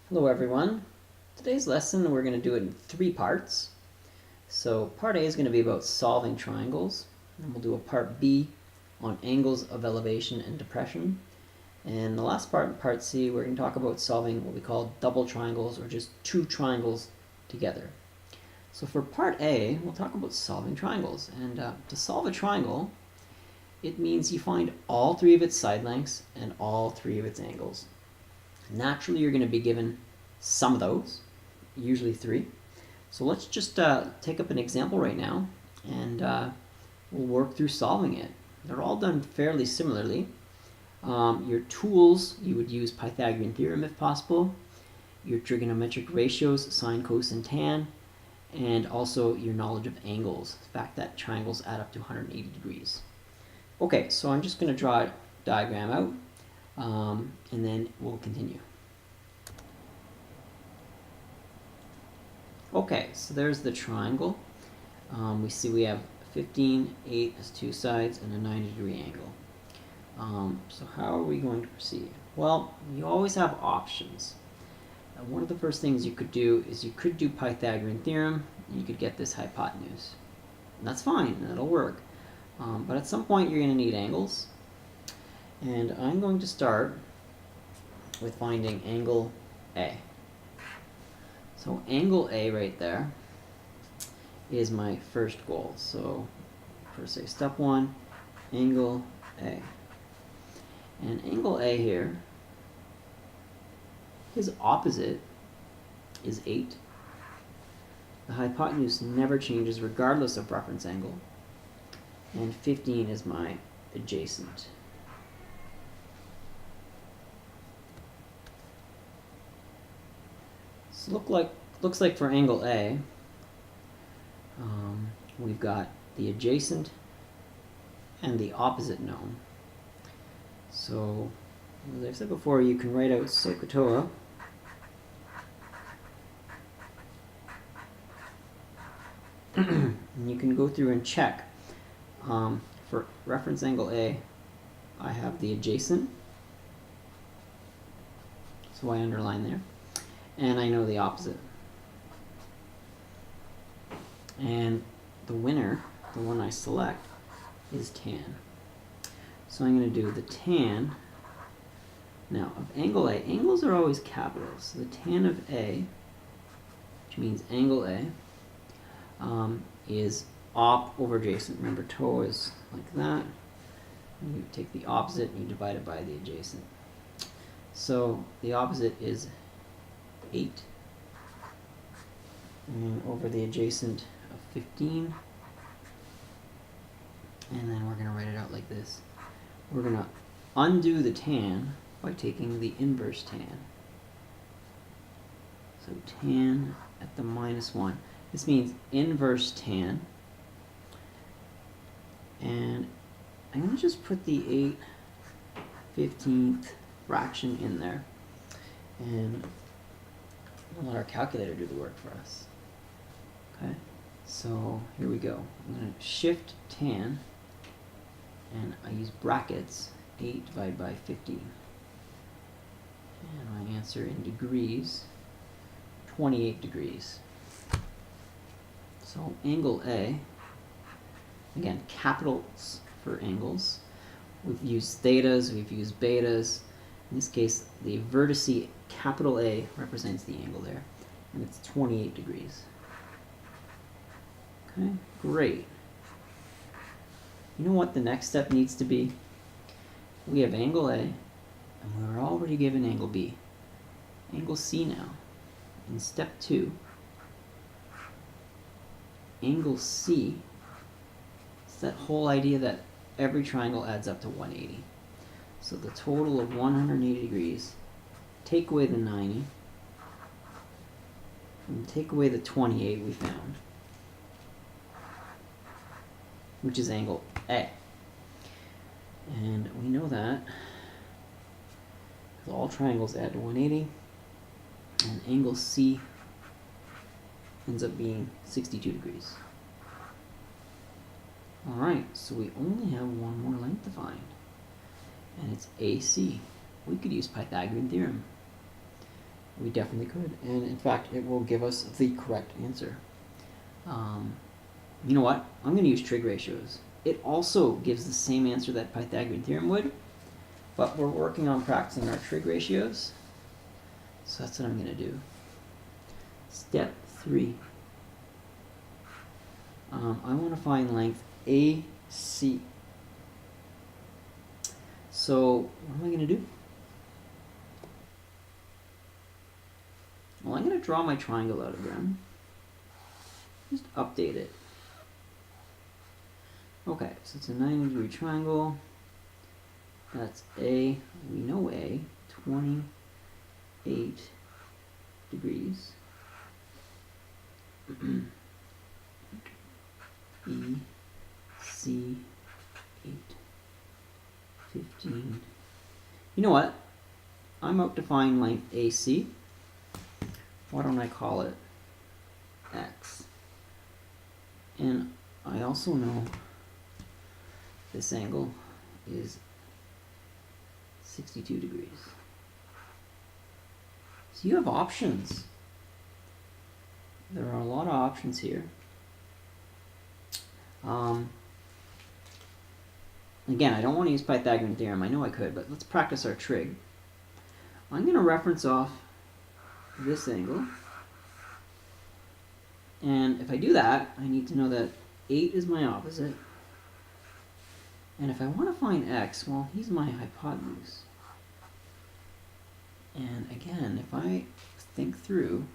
Hello everyone. Today's lesson we're going to do it in 3 parts. So part A is going to be about solving triangles, and we'll do a part B on angles of elevation and depression. And the last part, part C, we're going to talk about solving what we call double triangles or just 2 triangles together. So for part A, we'll talk about solving triangles. And to solve a triangle, it means you find all 3 of its side lengths and all 3 of its angles. Naturally, you're going to be given some of those, usually 3. So let's just take up an example right now, and we'll work through solving it. They're all done fairly similarly. Your tools, you would use Pythagorean theorem if possible, your trigonometric ratios, sine, cos, and tan, and also your knowledge of angles, the fact that triangles add up to 180 degrees. Okay, so I'm just going to draw a diagram out, and then we'll continue. Okay, so there's the triangle. We see we have 15, 8 as 2 sides, and a 90-degree angle. So how are we going to proceed? Well, you always have options. One of the first things you could do is you could do Pythagorean theorem, and you could get this hypotenuse. And that's fine, that'll work. But at some point you're going to need angles. And I'm going to start with finding angle A. So angle A right there is my first goal. So first say step 1, angle A. And angle A here, his opposite is 8. The hypotenuse never changes regardless of reference angle. And 15 is my adjacent. So looks like for angle A, we've got the adjacent and the opposite known. So, as I said before, you can write out SOHCAHTOA and you can go through and check. For reference angle A, I have the adjacent, so I underline there, and I know the opposite. And the winner, the one I select, is tan. So I'm going to do the tan. Now, of angle A, angles are always capitals. So the tan of A, which means angle A, is op over adjacent. Remember, TOA is like that. And you take the opposite and you divide it by the adjacent. So the opposite is 8. And over the adjacent of 15. And then we're going to write it out like this. We're going to undo the tan by taking the inverse tan. So tan at the -1. This means inverse tan. And I'm going to just put the 8/15th fraction in there. And we'll let our calculator do the work for us. Okay, so here we go. I'm going to shift tan, and I use brackets, 8 divided by 15. And my answer in degrees, 28 degrees. So angle A, again, capitals for angles. We've used thetas, we've used betas. In this case, the vertice capital A represents the angle there, and it's 28 degrees. Okay, great. You know what the next step needs to be? We have angle A, and we're already given angle B. Angle C now. In step 2, angle C is that whole idea that every triangle adds up to 180. So the total of 180 degrees, take away the 90, and take away the 28 we found, which is angle A. And we know that all triangles add to 180, and angle C ends up being 62 degrees. Alright, so we only have one more length to find, and it's AC. We could use Pythagorean theorem. We definitely could, and in fact, it will give us the correct answer. You know what? I'm going to use trig ratios. It also gives the same answer that Pythagorean theorem would, but we're working on practicing our trig ratios, so that's what I'm going to do. Step 3. I want to find length AC. So what am I going to do? Well, I'm going to draw my triangle out again. Just update it. Okay, so it's a 90-degree triangle. That's A. We know A. 28 degrees. B, C, 8, 15. You know what? I'm out to find length AC. Why don't I call it X? And I also know this angle is 62 degrees. So you have options. There are a lot of options here. Again, I don't want to use Pythagorean theorem. I know I could, but let's practice our trig. I'm going to reference off this angle. And if I do that, I need to know that 8 is my opposite. And if I want to find x, well, he's my hypotenuse. And again, if I think through,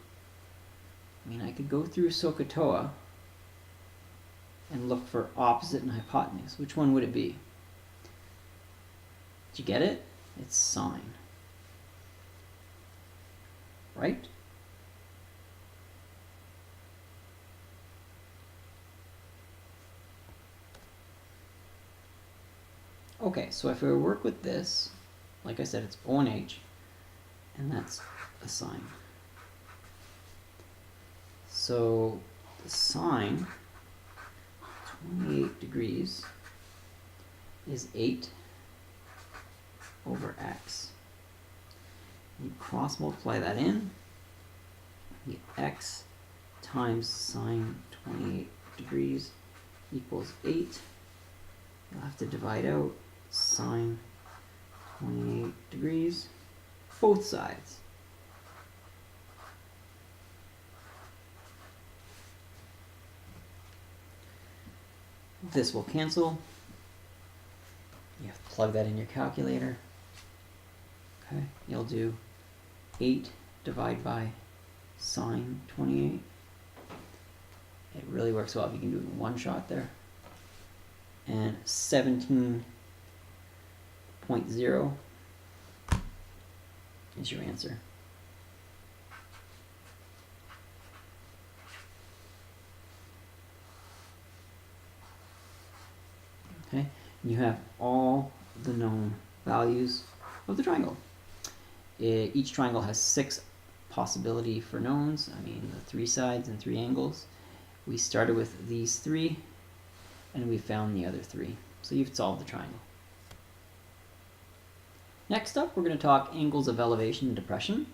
I mean, I could go through SOHCAHTOA and look for opposite and hypotenuse. Which one would it be? Did you get it? It's sine. Right? Okay, so if we work with this, like I said, it's O and H, and that's a sine. So the sine 28 degrees is 8 over x. You cross multiply that in, you get x times sine 28 degrees equals 8. You'll have to divide out sine 28 degrees, both sides. This will cancel. You have to plug that in your calculator. Okay, you'll do 8 divided by sine 28. It really works well if you can do it in one shot there. And 17.0 is your answer. Okay, you have all the known values of the triangle. Each triangle has 6 possibility for knowns. I mean, the 3 sides and 3 angles. We started with these 3, and we found the other 3. So you've solved the triangle. Next up, we're going to talk angles of elevation and depression.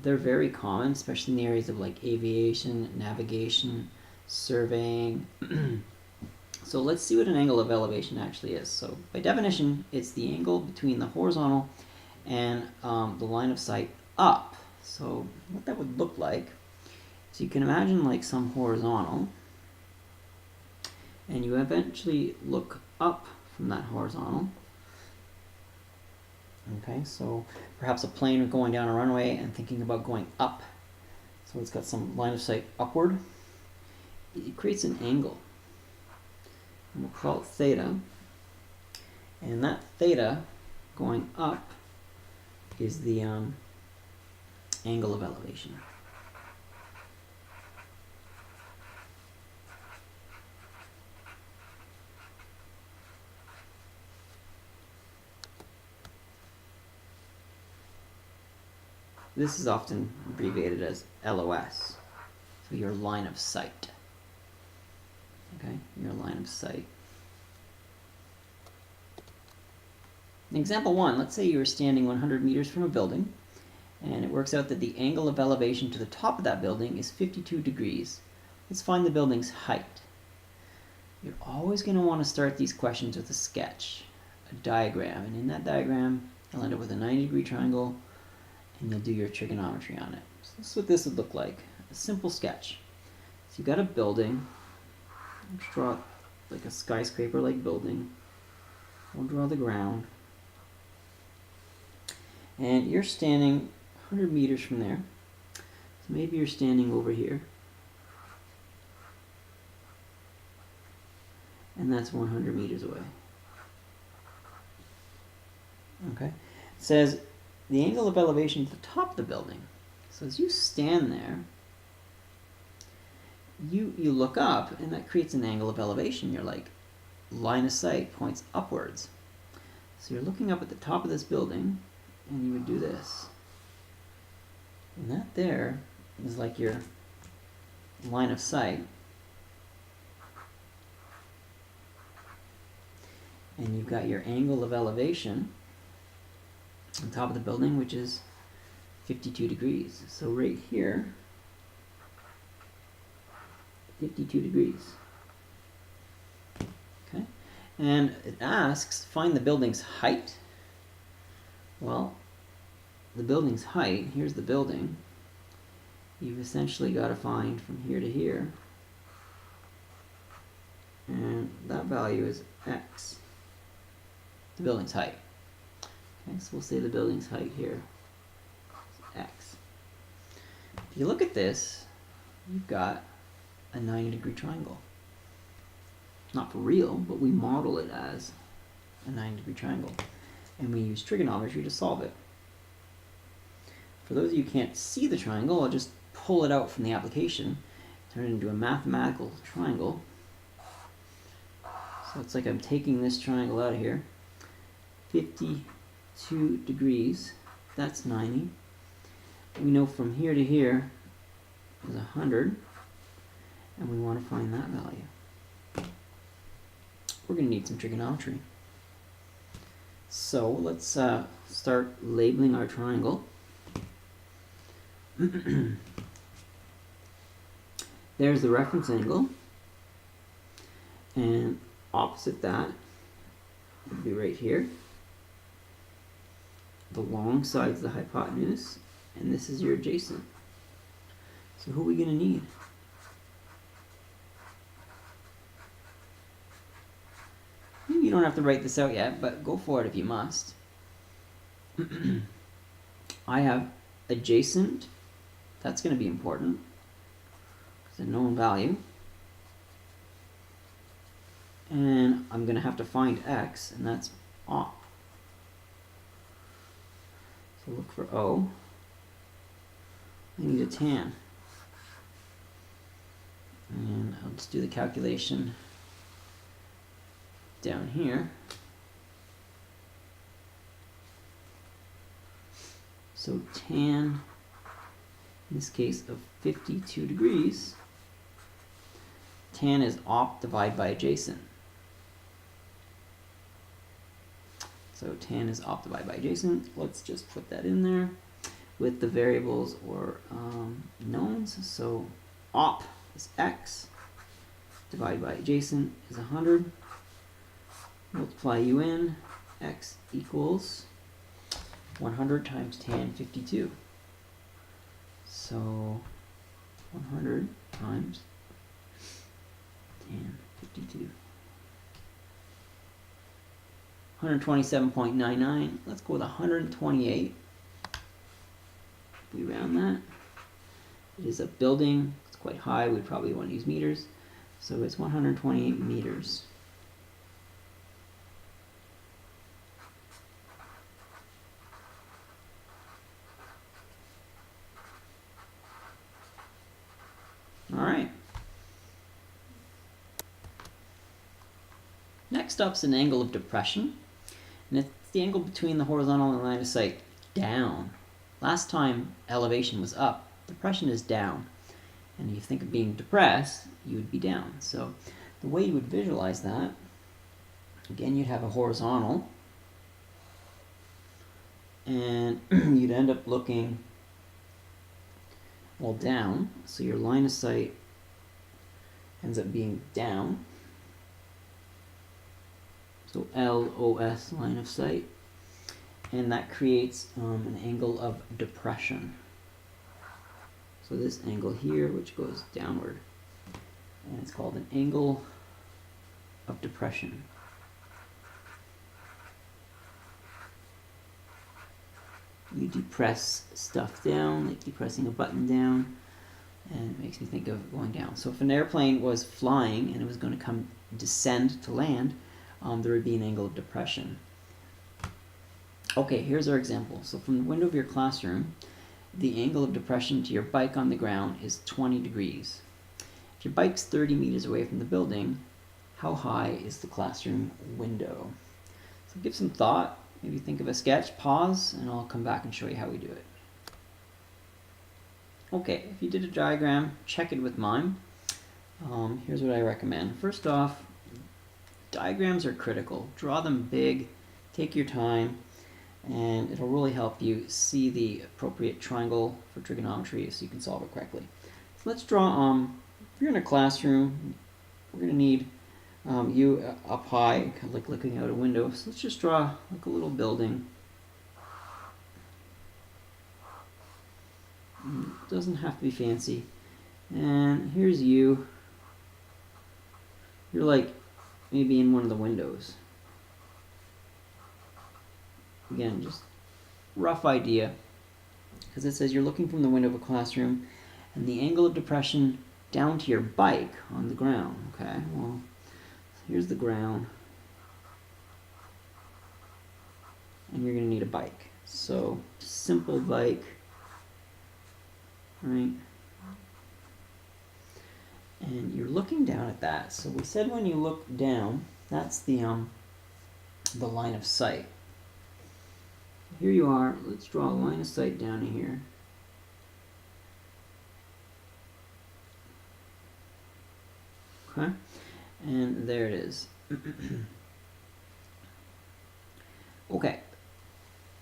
They're very common, especially in the areas of like aviation, navigation, surveying. So let's see what an angle of elevation actually is. So by definition, it's the angle between the horizontal and the line of sight up. So what that would look like, so you can imagine like some horizontal, and you eventually look up from that horizontal. Okay, so perhaps a plane going down a runway and thinking about going up. So it's got some line of sight upward. It creates an angle. And we'll call it theta. And that theta going up is the angle of elevation. This is often abbreviated as LOS, so your line of sight. Okay, your line of sight. In example 1, let's say you were standing 100 meters from a building, And it works out that the angle of elevation to the top of that building is 52 degrees. Let's find the building's height. You're always going to want to start these questions with a sketch, a diagram, and in that diagram you'll end up with a 90-degree triangle and you'll do your trigonometry on it. So this is what this would look like, a simple sketch. So you've got a building. Let's draw like a skyscraper-like building. We'll draw the ground. And you're standing 100 meters from there. So maybe you're standing over here. And that's 100 meters away. Okay. It says the angle of elevation to the top of the building. So as you stand there, you look up, and that creates an angle of elevation. You're like, line of sight points upwards. So you're looking up at the top of this building, and you would do this. And that there is like your line of sight. And you've got your angle of elevation on top of the building, which is 52 degrees. So right here, 52 degrees. Okay, and it asks, find the building's height. Well, the building's height, here's the building. You've essentially got to find from here to here. And that value is x. The building's height. Okay, so we'll say the building's height here is x. If you look at this, you've got a 90-degree triangle. Not for real, but we model it as a 90-degree triangle. And we use trigonometry to solve it. For those of you who can't see the triangle, I'll just pull it out from the application, turn it into a mathematical triangle. So it's like I'm taking this triangle out of here. 52 degrees, that's 90. We know from here to here is 100, and we want to find that value. We're going to need some trigonometry. So let's start labeling our triangle. There's the reference angle, and opposite that would be right here. The long side's the hypotenuse, and this is your adjacent. So who are we going to need? You don't have to write this out yet, but go for it if you must. I have adjacent. That's going to be important. It's a known value. And I'm going to have to find x, and that's op. So look for O. I need a tan. And I'll just do the calculation down here. So tan, in this case of 52 degrees, tan is op divided by adjacent. So tan is op divided by adjacent. Let's just put that in there with the variables or knowns. So op is x, divided by adjacent is 100. Multiply u in, x equals 100 times tan 52. So 100 times tan 52. 127.99. Let's go with 128. We round that. It is a building. It's quite high. We'd probably want to use meters. So it's 128 meters. All right. Next up is an angle of depression, and it's the angle between the horizontal and line of sight down. Last time elevation was up, depression is down. And if you think of being depressed, you would be down. So the way you would visualize that, again, you'd have a horizontal and you'd end up looking, well, down, so your line of sight ends up being down. So LOS, line of sight, and that creates an angle of depression. So this angle here, which goes downward, and it's called an angle of depression. You depress stuff down, like depressing a button down, and it makes me think of going down. So if an airplane was flying and it was going to descend to land, there would be an angle of depression. Okay, here's our example. So from the window of your classroom, the angle of depression to your bike on the ground is 20 degrees. If your bike's 30 meters away from the building, how high is the classroom window? So give some thought, maybe think of a sketch, pause, and I'll come back and show you how we do it. Okay, if you did a diagram, check it with mine. Here's what I recommend. First off, diagrams are critical. Draw them big, take your time, and it'll really help you see the appropriate triangle for trigonometry so you can solve it correctly. So let's draw, if you're in a classroom, we're going to need you up high, kind of like looking out a window. So let's just draw like a little building. It doesn't have to be fancy. And here's you. You're like maybe in one of the windows. Again, just rough idea, because it says you're looking from the window of a classroom and the angle of depression down to your bike on the ground. Okay, well, here's the ground and you're going to need a bike. So simple bike, right? And you're looking down at that. So we said when you look down, that's the line of sight. Here you are. Let's draw a line of sight down to here. Okay, and there it is. Okay,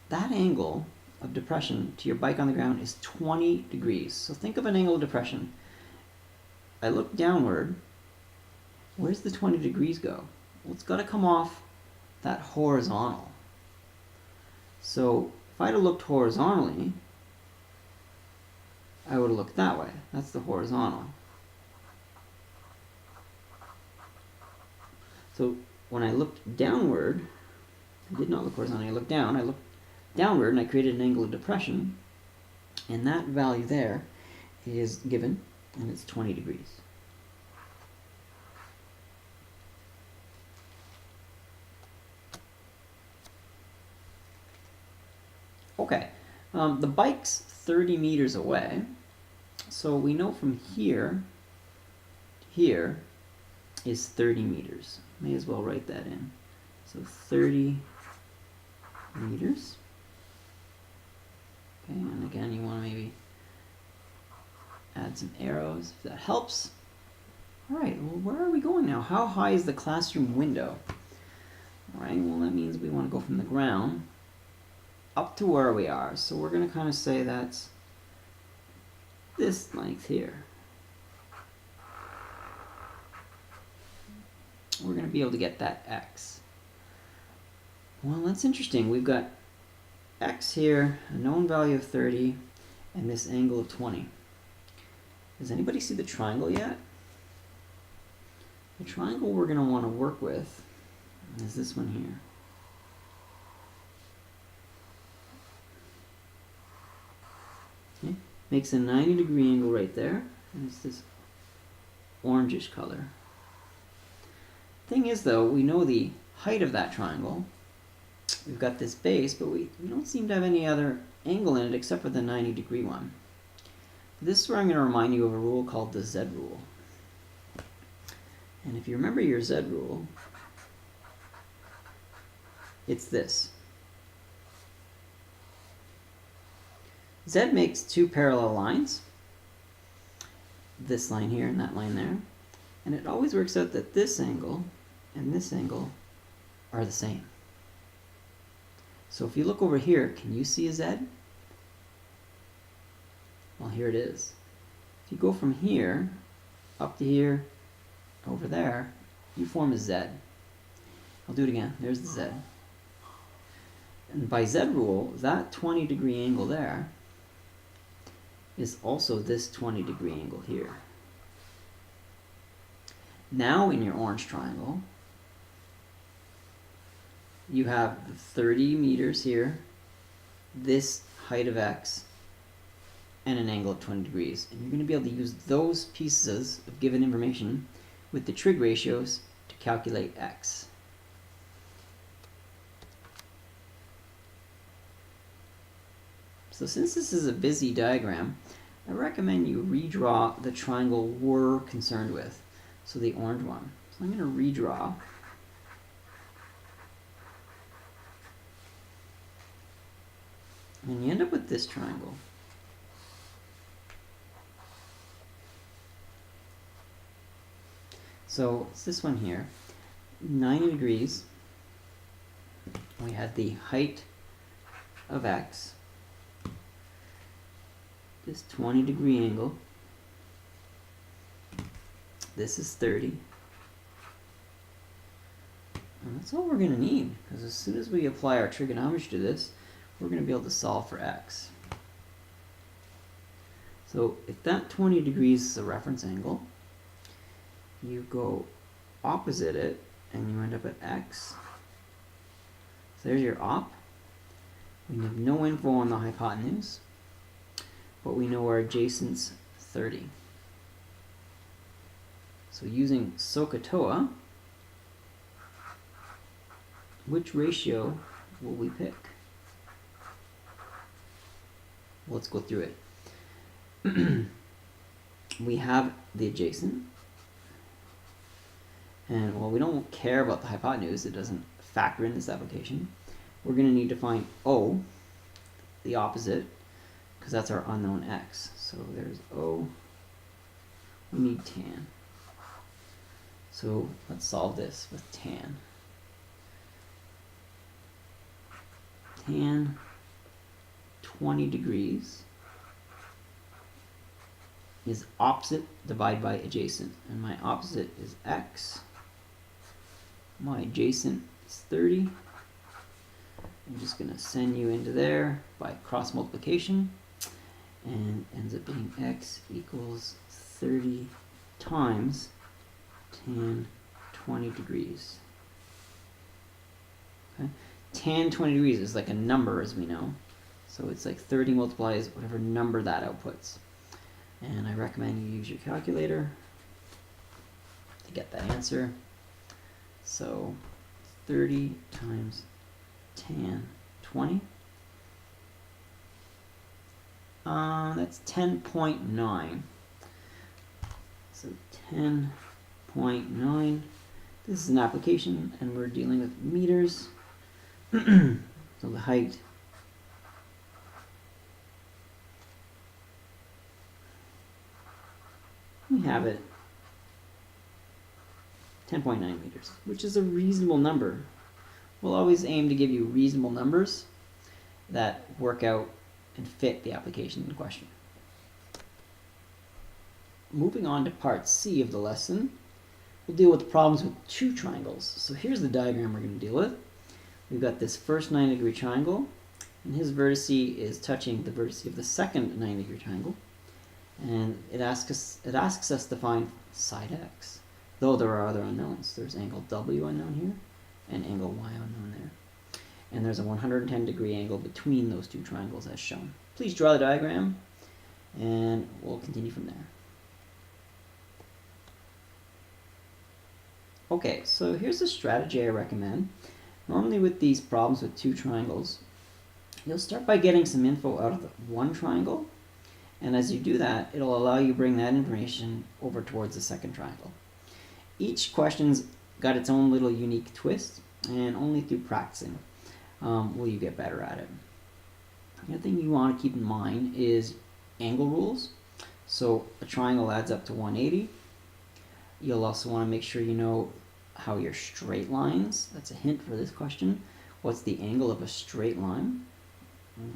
that angle of depression to your bike on the ground is 20 degrees. So think of an angle of depression. I look downward. Where's the 20 degrees go? Well, it's got to come off that horizontal. So if I'd have looked horizontally, I would have looked that way. That's the horizontal. So when I looked downward, I did not look horizontally, I looked down. I looked downward and I created an angle of depression, and that value there is given, and it's 20 degrees. Okay, the bike's 30 meters away, so we know from here to here is 30 meters. May as well write that in. So 30 meters. Okay, and again, you want to maybe add some arrows if that helps. All right, well, where are we going now? How high is the classroom window? All right, well, that means we want to go from the ground up to where we are. So we're going to kind of say that's this length here. We're going to be able to get that x. Well, that's interesting. We've got x here, a known value of 30, and this angle of 20. Does anybody see the triangle yet? The triangle we're going to want to work with is this one here. Okay. Makes a 90-degree angle right there, and it's this orangish color. Thing is, though, we know the height of that triangle. We've got this base, but we don't seem to have any other angle in it except for the 90-degree one. This is where I'm going to remind you of a rule called the Z rule. And if you remember your Z rule, it's this. Z makes two parallel lines, this line here and that line there, and it always works out that this angle and this angle are the same. So if you look over here, can you see a Z? Well, here it is. If you go from here, up to here, over there, you form a Z. I'll do it again. There's the Z. And by Z rule, that 20-degree angle there is also this 20-degree angle here. Now in your orange triangle, you have 30 meters here, this height of X, and an angle of 20 degrees. And you're going to be able to use those pieces of given information with the trig ratios to calculate X. So since this is a busy diagram, I recommend you redraw the triangle we're concerned with, so the orange one. So I'm going to redraw. And you end up with this triangle. So it's this one here, 90 degrees. We had the height of X, this 20-degree angle, this is 30, and that's all we're going to need, because as soon as we apply our trigonometry to this, we're going to be able to solve for X. So if that 20 degrees is a reference angle, you go opposite it and you end up at X. So there's your op. We have no info on the hypotenuse, but we know our adjacent's 30. So using SOHCAHTOA, which ratio will we pick? Well, let's go through it. We have the adjacent, and while we don't care about the hypotenuse, it doesn't factor in this application. We're going to need to find O, the opposite, because that's our unknown X. So there's O. We need tan. So let's solve this with tan. Tan 20 degrees is opposite divided by adjacent, and my opposite is X. My adjacent is 30. I'm just going to send you into there by cross multiplication, and ends up being X equals 30 times tan 20 degrees. Okay. Tan 20 degrees is like a number, as we know. So it's like 30 multiplies whatever number that outputs. And I recommend you use your calculator to get that answer. So 30 times tan 20. That's 10.9. So 10.9. This is an application, and we're dealing with meters. So the height we have it 10.9 meters, which is a reasonable number. We'll always aim to give you reasonable numbers that work out and fit the application in question. Moving on to part C of the lesson, we'll deal with problems with two triangles. So here's the diagram we're going to deal with. We've got this first 90-degree triangle, and his vertex is touching the vertex of the second 90-degree triangle. And it asks us to find side X, though there are other unknowns. There's angle W unknown here, and angle Y unknown there. And there's a 110-degree angle between those two triangles as shown. Please draw the diagram, and we'll continue from there. Okay, so here's the strategy I recommend. Normally with these problems with two triangles, you'll start by getting some info out of the one triangle, and as you do that, it'll allow you to bring that information over towards the second triangle. Each question's got its own little unique twist, and only through practicing will you get better at it. The other thing you want to keep in mind is angle rules. So a triangle adds up to 180. You'll also want to make sure you know how your straight lines, that's a hint for this question, what's the angle of a straight line?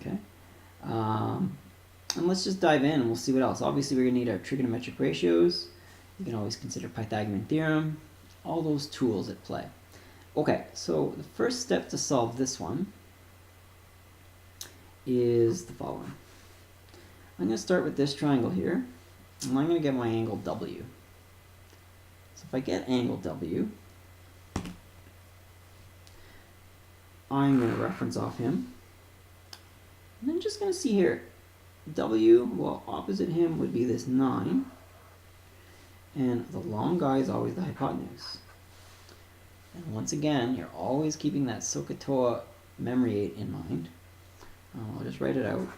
Okay. And let's just dive in and we'll see what else. Obviously, we're going to need our trigonometric ratios. You can always consider Pythagorean theorem, all those tools at play. Okay, so the first step to solve this one is the following. I'm going to start with this triangle here, and I'm going to get my angle W. So if I get angle W, I'm going to reference off him. And I'm just going to see here, W, well, opposite him would be this 9. And the long guy is always the hypotenuse. And once again, you're always keeping that SOHCAHTOA memory aid in mind. I'll just write it out.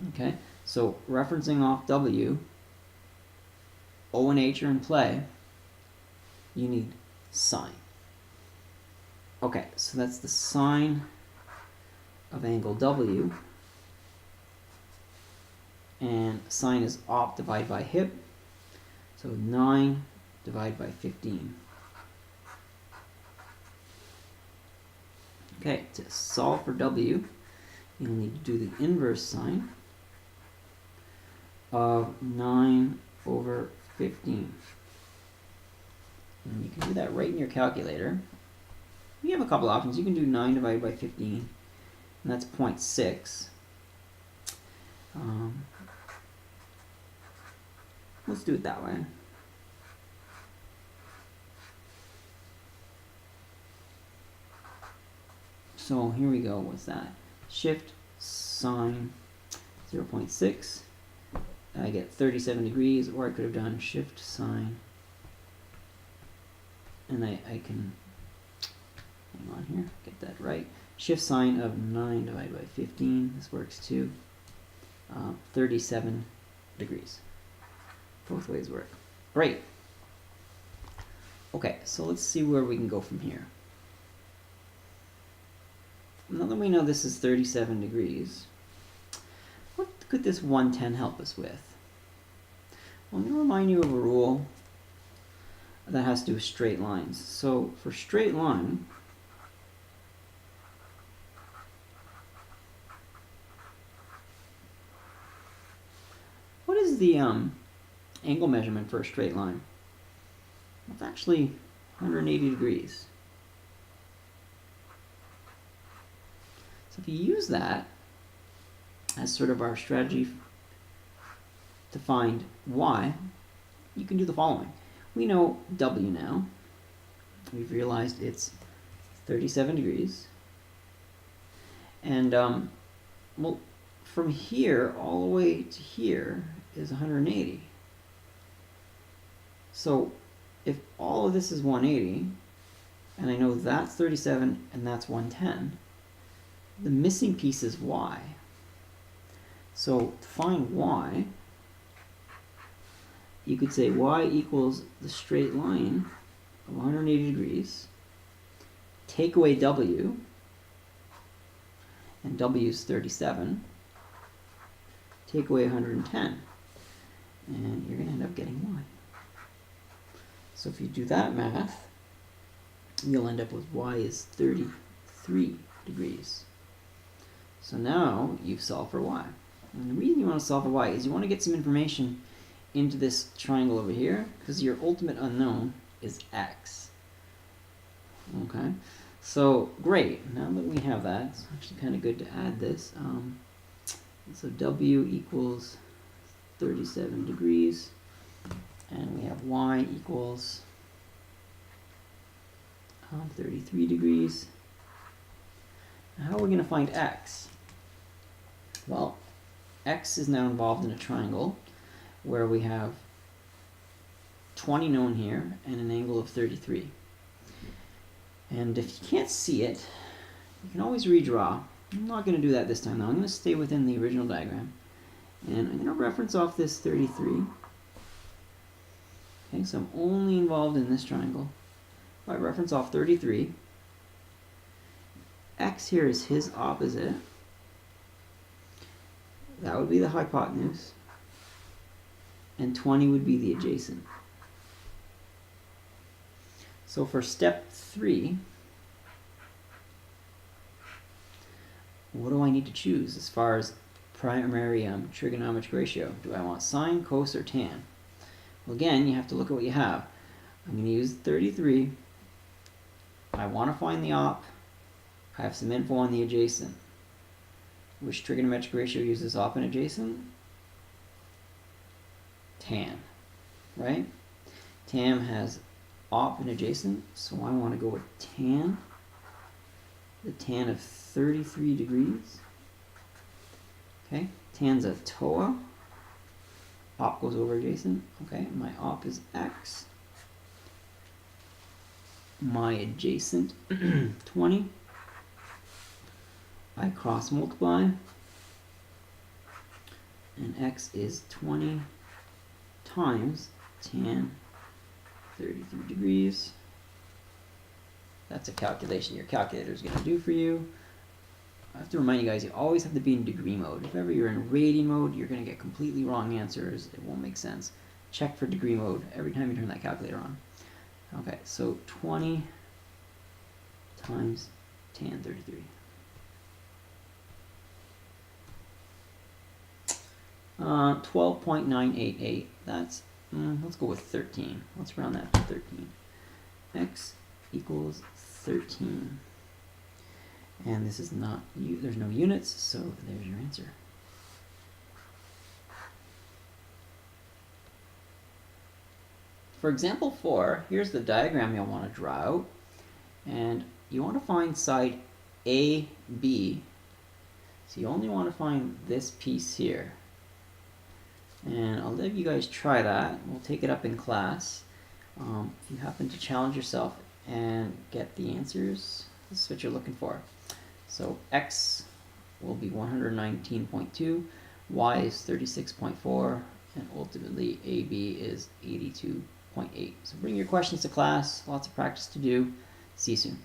Okay, so referencing off W, O and H are in play. You need sine. Okay, so that's the sine of angle W. And sine is op divided by hip. So 9 divided by 15. Okay, to solve for W, you'll need to do the inverse sine of 9 over 15. And you can do that right in your calculator. You have a couple options. You can do 9 divided by 15, and that's 0.6. Let's do it that way. So here we go. What's that? Shift sine 0.6. I get 37 degrees, or I could have done shift sine, and I can, hang on here, get that right. Shift sine of 9 divided by 15, this works too. 37 degrees. Both ways work. Great. Okay, so let's see where we can go from here. Now that we know this is 37 degrees, what could this 110 help us with? Well, I'm going to remind you of a rule that has to do with straight lines. So for straight line, what is the angle measurement for a straight line? It's actually 180 degrees. So if you use that as sort of our strategy to find y, you can do the following. We know W now. We've realized it's 37 degrees. And, well, from here all the way to here is 180. So if all of this is 180, and I know that's 37 and that's 110, the missing piece is y. So to find y, you could say y equals the straight line of 180 degrees, take away w, and w is 37, take away 110, and you're going to end up getting y. So if you do that math, you'll end up with y is 33 degrees. So now you've solved for y. And the reason you want to solve for y is you want to get some information into this triangle over here, because your ultimate unknown is x. Okay, so great. Now that we have that, it's actually kind of good to add this. So w equals 37 degrees, and we have y equals 33 degrees. Now how are we going to find x? Well, x is now involved in a triangle where we have 20 known here and an angle of 33. And if you can't see it, you can always redraw. I'm not going to do that this time though. I'm going to stay within the original diagram. And I'm going to reference off this 33. Okay, so I'm only involved in this triangle. If I reference off 33, x here is his opposite. That would be the hypotenuse. And 20 would be the adjacent. So for step 3, what do I need to choose as far as primary trigonometric ratio? Do I want sine, cos, or tan? Well, again, you have to look at what you have. I'm going to use 33. I want to find the op. I have some info on the adjacent. Which trigonometric ratio uses op and adjacent? Tan, right? Tan has op and adjacent, so I want to go with tan. The tan of 33 degrees. Okay, tan's a TOA. Op goes over adjacent. Okay, my op is x. My adjacent 20. I cross multiply, and x is 20 times tan 33 degrees. That's a calculation your calculator is going to do for you. I have to remind you guys, you always have to be in degree mode. If ever you're in radian mode, you're going to get completely wrong answers. It won't make sense. Check for degree mode every time you turn that calculator on. Okay, so 20 times tan 33. 12.988. That's, let's go with 13. Let's round that to 13. X equals 13. And this is not, there's no units, so there's your answer. For example 4, here's the diagram you'll want to draw out. And you want to find side AB. So you only want to find this piece here. And I'll let you guys try that. We'll take it up in class. If you happen to challenge yourself and get the answers, this is what you're looking for. So x will be 119.2, y is 36.4, and ultimately AB is 82.8. So bring your questions to class. Lots of practice to do. See you soon.